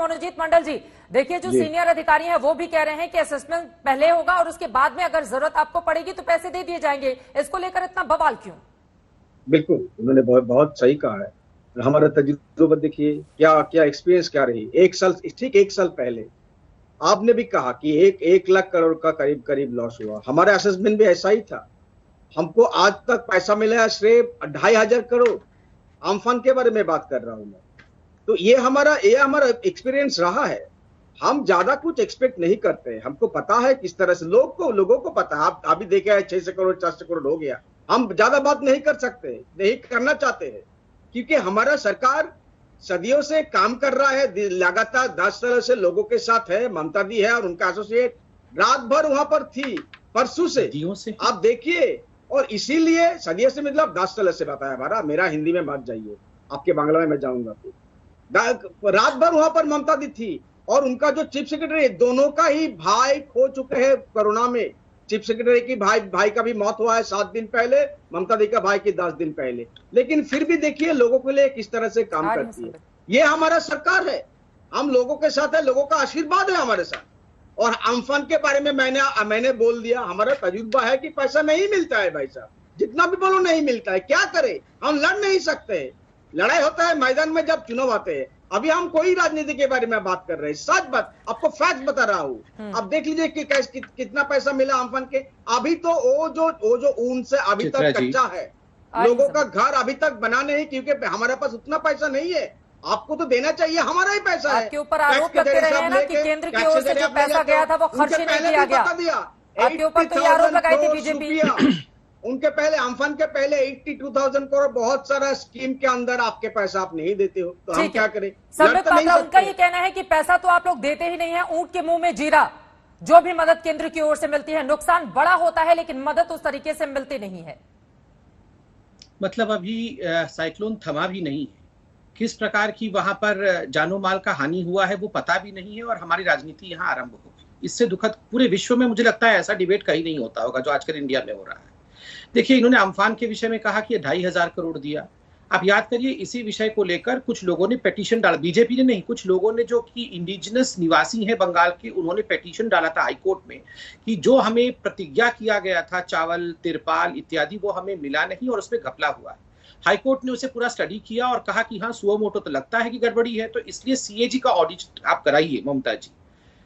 मनोजीत मंडल जी, देखिए जो सीनियर अधिकारी हैं वो भी कह रहे हैं कि असेसमेंट पहले होगा और उसके बाद में अगर जरूरत आपको पड़ेगी तो पैसे दे दिए जाएंगे। इसको लेकर इतना बवाल क्यों? बिल्कुल, उन्होंने बहुत सही कहा है। हमारा तजुर्बा देखिए, क्या क्या एक्सपीरियंस क्या रही। एक साल पहले आपने भी कहा कि 1 लाख करोड़ का करीब करीब लॉस हुआ। हमारा असेसमेंट भी ऐसा ही था। हमको आज तक पैसा मिला है सिर्फ 2,500 करोड़। अम्फान के बारे में बात कर रहा हूं मैं। तो ये हमारा एक्सपीरियंस रहा है। हम ज्यादा कुछ एक्सपेक्ट नहीं करते। हमको पता है किस तरह से लोगों को पता है। आप अभी देखे है 600 करोड़ 400 करोड़ हो गया। हम ज्यादा बात नहीं कर सकते, नहीं करना चाहते हैं, क्योंकि हमारा सरकार सदियों से काम कर रहा है, लगातार 10 साल से लोगों के साथ है। ममता दी है और उनका एसोसिएट रात भर वहां पर थी, परसों से आप देखिए। और इसीलिए सदियों से मतलब 10 साल से बताया हमारा। मेरा हिंदी में मत जाइए, आपके बांग्ला में मैं जाऊंगा। तो रात भर वहां पर ममता दी थी और उनका जो चीफ सेक्रेटरी, दोनों का ही भाई खो चुके हैं कोरोना में। चीफ सेक्रेटरी की भाई का भी मौत हुआ है 7 दिन पहले, ममता दी का भाई की 10 दिन पहले। लेकिन फिर भी देखिए लोगों के लिए किस तरह से काम करती है। ये हमारा सरकार है, हम लोगों के साथ है, लोगों का आशीर्वाद है हमारे साथ। और अम्फान के बारे में मैंने बोल दिया। हमारा तजुर्बा है कि पैसा नहीं मिलता है भाई साहब, जितना भी बोलो नहीं मिलता है। क्या करे, हम लड़ नहीं सकते। लड़ाई होता है मैदान में जब चुनाव आते हैं। अभी हम कोई राजनीति के बारे में बात कर रहे हैं, सच बात आपको फैक्ट बता रहा हूँ। अब देख लीजिए कि कितना पैसा मिला अम्फान के। अभी तो वो जो ऊन से अभी तक कच्चा है, लोगों का घर अभी तक बना नहीं, क्योंकि हमारे पास उतना पैसा नहीं है। आपको तो देना चाहिए, हमारा ही पैसा है। आपके ऊपर आरोप लगते रहे हैं ना कि केंद्र की ओर से जो पैसा गया था वो खर्च नहीं किया गया। आपके ऊपर तो ये आरोप लगाई थी बीजेपी। उनके पहले अम्फान के पहले 82,000 करोड़ बहुत सारा स्कीम के अंदर आपके पैसा आप नहीं देते हो, तो हम क्या करें? संबित पात्रा, उनका ये कहना है कि पैसा तो आप लोग देते ही नहीं है, ऊंट के मुंह में जीरा। जो भी मदद केंद्र की ओर से मिलती है नुकसान बड़ा होता है, लेकिन मदद उस तरीके से मिलती नहीं है। मतलब अभी साइक्लोन थमा भी नहीं है, किस प्रकार की वहां पर जानो माल का हानि हुआ है वो पता भी नहीं है, और हमारी राजनीति यहाँ आरंभ होगी। इससे दुखद पूरे विश्व में मुझे लगता है ऐसा डिबेट कहीं नहीं होता होगा जो आजकल इंडिया में हो रहा है। देखिए, इन्होंने अम्फान के विषय में कहा कि 2,500 करोड़ दिया। आप याद करिए, इसी विषय को लेकर कुछ लोगों ने पेटिशन डाला, बीजेपी ने नहीं, कुछ लोगों ने जो कि इंडिजिनस निवासी हैं बंगाल के, उन्होंने पेटिशन डाला था हाईकोर्ट में कि जो हमें प्रतिज्ञा किया गया था चावल, तिरपाल इत्यादि, वो हमें मिला नहीं और उसमें घपला हुआ है। हाईकोर्ट ने उसे पूरा स्टडी किया और कहा कि हाँ, सुओ मोटो तो लगता है कि गड़बड़ी है, तो इसलिए सीएजी का ऑडिट आप कराइए ममता जी।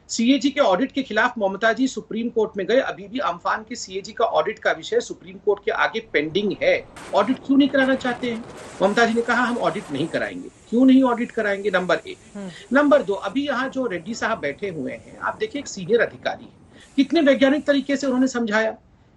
सीएजी के ऑडिट के खिलाफ ममता जी सुप्रीम कोर्ट में गए। अभी भी अम्फान के सीएजी का ऑडिट का विषय सुप्रीम कोर्ट के आगे पेंडिंग है। ऑडिट क्यों नहीं कराना चाहते हैं? ममता जी ने कहा हम ऑडिट नहीं कराएंगे। क्यों नहीं ऑडिट कराएंगे? नंबर 1। नंबर 2, अभी यहाँ जो रेड्डी साहब बैठे हुए हैं, आप देखिए एक सीनियर अधिकारी है, कितने वैज्ञानिक तरीके से उन्होंने समझाया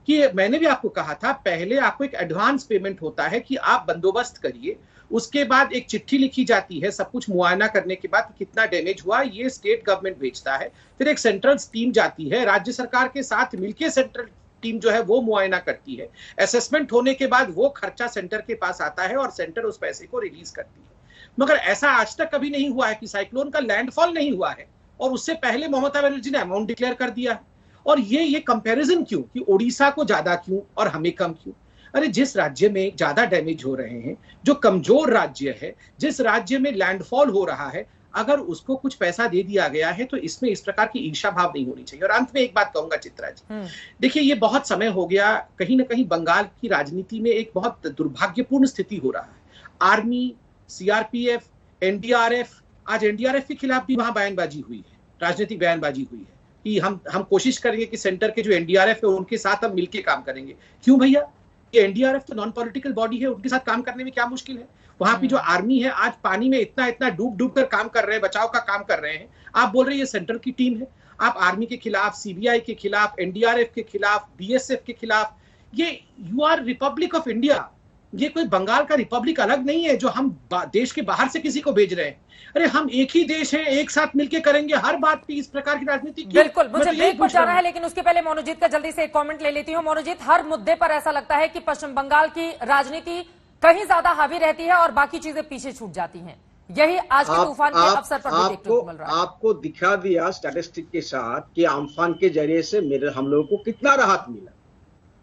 कि मैंने भी आपको कहा था पहले आपको एक एडवांस पेमेंट होता है कि आप बंदोबस्त करिए, उसके बाद एक चिट्ठी लिखी जाती है सब कुछ मुआयना करने के बाद कितना डैमेज हुआ, ये स्टेट गवर्नमेंट भेजता है, फिर एक सेंट्रल टीम जाती है, राज्य सरकार के साथ मिलकर सेंट्रल टीम जो है वो मुआयना करती है। असेसमेंट होने के बाद वो खर्चा सेंटर के पास आता है और सेंटर उस पैसे को रिलीज करती है। मगर ऐसा आज तक कभी नहीं हुआ है कि साइक्लोन का लैंडफॉल नहीं हुआ है और उससे पहले ममता बनर्जी ने अमाउंट डिक्लेयर कर दिया है। और ये कंपैरिजन क्यों कि ओडिशा को ज्यादा क्यों और हमें कम क्यों? अरे जिस राज्य में ज्यादा डैमेज हो रहे हैं, जो कमजोर राज्य है, जिस राज्य में लैंडफॉल हो रहा है, अगर उसको कुछ पैसा दे दिया गया है तो इसमें इस प्रकार की ईर्ष्या भाव नहीं होनी चाहिए। और अंत में एक बात कहूंगा चित्रा जी, देखिए ये बहुत समय हो गया, कहीं ना कहीं बंगाल की राजनीति में एक बहुत दुर्भाग्यपूर्ण स्थिति हो रहा है। आर्मी, सीआरपीएफ, एनडीआरएफ, आज एनडीआरएफ के खिलाफ भी वहां बयानबाजी हुई है, राजनीतिक बयानबाजी हुई है कि हम कोशिश करेंगे कि सेंटर के जो एनडीआरएफ है उनके साथ हम मिलकर काम करेंगे। क्यों भैया? ये एनडीआरएफ तो नॉन पॉलिटिकल बॉडी है, उनके साथ काम करने में क्या मुश्किल है? वहां की जो आर्मी है आज पानी में इतना डूब कर काम कर रहे हैं, बचाव का काम कर रहे हैं। आप बोल रहे हैं ये सेंट्रल की टीम है। आप आर्मी के खिलाफ, सीबीआई के खिलाफ, एनडीआरएफ के खिलाफ, बीएसएफ के खिलाफ, ये you are republic of India. ये कोई बंगाल का रिपब्लिक अलग नहीं है जो हम देश के बाहर से किसी को भेज रहे हैं। अरे हम एक ही देश है, एक साथ मिलकर करेंगे हर बात पे इस प्रकार की राजनीति। बिल्कुल, मुझे ब्रेक पर जाना है, लेकिन उसके पहले मनोजीत का जल्दी से एक कमेंट ले लेती हूँ। मनोजीत, हर मुद्दे पर ऐसा लगता है कि पश्चिम बंगाल की राजनीति कहीं ज्यादा हावी रहती है और बाकी चीजें पीछे छूट जाती हैं। यही आज के तूफान के अवसर पर भी देखने को मिल रहा है। आपको दिखा दिया स्टैटिस्टिक के साथ कि अम्फान के जरिए से हम लोगों को कितना राहत मिला।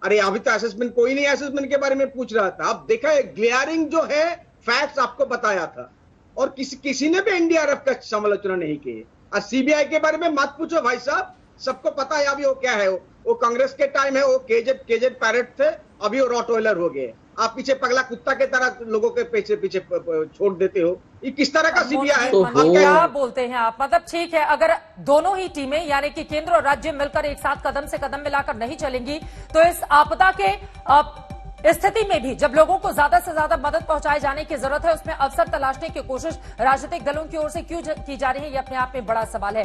अरे अभी तो असेसमेंट कोई नहीं असेसमेंट के बारे में पूछ रहा था। अब देखा ग्लेयरिंग जो है फैक्ट्स आपको बताया था। और किसी ने भी एनडीआरएफ का समालोचना नहीं की। और सीबीआई के बारे में मत पूछो भाई साहब, सबको पता है अभी वो क्या है। वो कांग्रेस के टाइम है वो केजेड पैरेट थे, अभी वो रॉटवेलर हो गए। आप पीछे पगला कुत्ता के तरह लोगों के पीछे पीछे छोड़ देते हो। ये किस तरह का सीबीआई है? क्या बोलते हैं आप? मतलब ठीक है, अगर दोनों ही टीमें यानी कि केंद्र और राज्य मिलकर एक साथ कदम से कदम मिलाकर नहीं चलेंगी तो इस आपदा के स्थिति में भी जब लोगों को ज्यादा से ज्यादा मदद पहुंचाए जाने की जरूरत है, उसमें अवसर तलाशने की कोशिश राजनीतिक दलों की ओर से क्यों की जा रही है, ये अपने आप में बड़ा सवाल है।